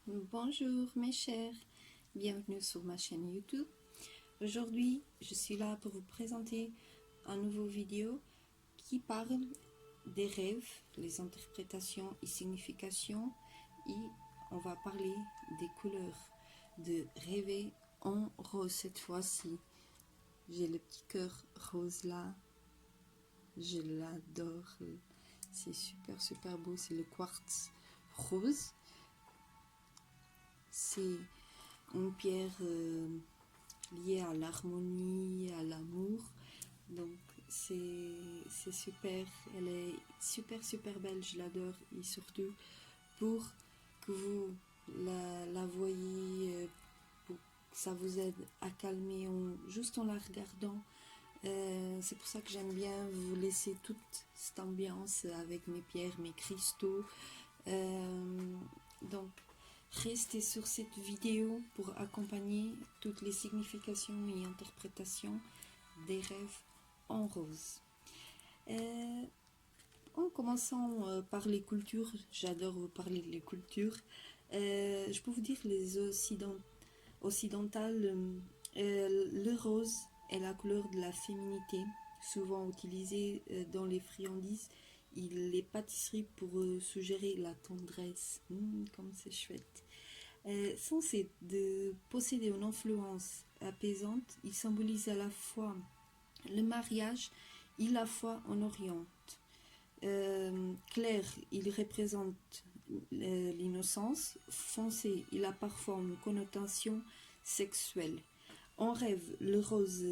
Bonjour mes chers, bienvenue sur ma chaîne YouTube. Aujourd'hui, je suis là pour vous présenter un nouveau vidéo qui parle des rêves, les interprétations et significations, et on va parler des couleurs, de rêver en rose cette fois-ci. J'ai le petit cœur rose là, je l'adore, c'est super beau, c'est le quartz rose. C'est une pierre liée à l'harmonie, à l'amour. Donc c'est super, elle est super belle, je l'adore. Et surtout pour que vous la voyez, pour que ça vous aide à calmer juste en la regardant. C'est pour ça que j'aime bien vous laisser toute cette ambiance avec mes pierres, mes cristaux. Donc restez sur cette vidéo pour accompagner toutes les significations et interprétations des rêves en rose. En commençant par les cultures, j'adore vous parler des cultures. Je peux vous dire les occidentales, le rose est la couleur de la féminité, souvent utilisée dans les friandises et les pâtisseries pour suggérer la tendresse. Comme c'est chouette. Censé de posséder une influence apaisante, il symbolise à la fois le mariage et la foi en Orient. Clair, il représente l'innocence. Foncé, il a parfois une connotation sexuelle. En rêve, le rose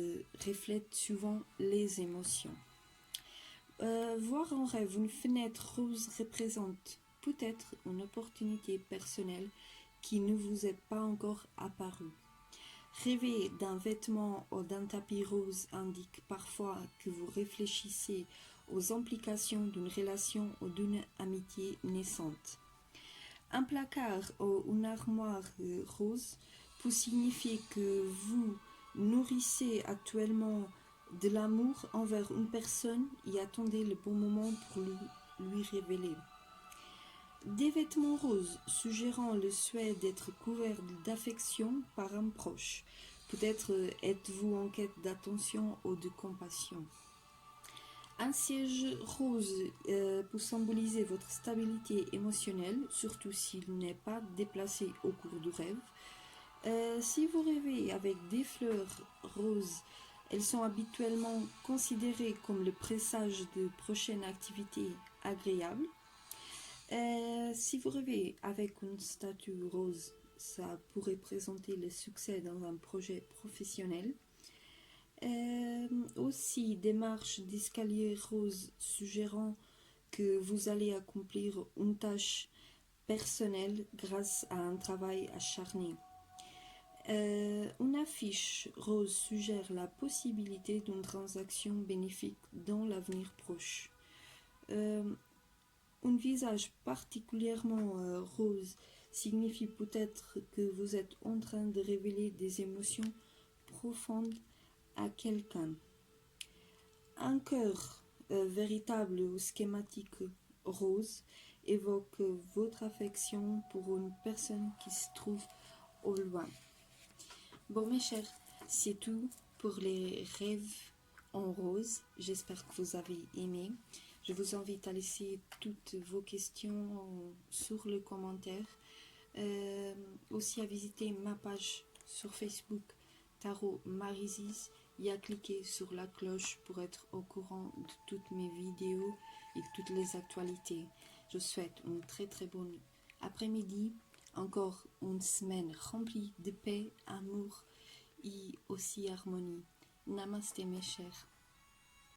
reflète souvent les émotions. Voir en rêve une fenêtre rose représente peut-être une opportunité personnelle qui ne vous est pas encore apparue. Rêver d'un vêtement ou d'un tapis rose indique parfois que vous réfléchissez aux implications d'une relation ou d'une amitié naissante. Un placard ou une armoire rose peut signifier que vous nourrissez actuellement de l'amour envers une personne et attendez le bon moment pour lui révéler. Des vêtements roses suggérant le souhait d'être couvert d'affection par un proche. Peut-être êtes-vous en quête d'attention ou de compassion. Un siège rose peut symboliser votre stabilité émotionnelle, surtout s'il n'est pas déplacé au cours du rêve. Si vous rêvez avec des fleurs roses, elles sont habituellement considérées comme le présage de prochaines activités agréables. Si vous rêvez avec une statue rose, ça pourrait présenter le succès dans un projet professionnel. Aussi des marches d'escalier rose suggérant que vous allez accomplir une tâche personnelle grâce à un travail acharné. Une affiche rose suggère la possibilité d'une transaction bénéfique dans l'avenir proche. Un visage particulièrement rose signifie peut-être que vous êtes en train de révéler des émotions profondes à quelqu'un. Un cœur véritable ou schématique rose évoque votre affection pour une personne qui se trouve au loin. Bon mes chers, c'est tout pour les rêves en rose. J'espère que vous avez aimé. Je vous invite à laisser toutes vos questions sur le commentaire. Aussi à visiter ma page sur Facebook Tarot Marisis et à cliquer sur la cloche pour être au courant de toutes mes vidéos et de toutes les actualités. Je vous souhaite une très bonne après-midi, encore une semaine remplie de paix, amour et aussi harmonie. Namasté mes chers.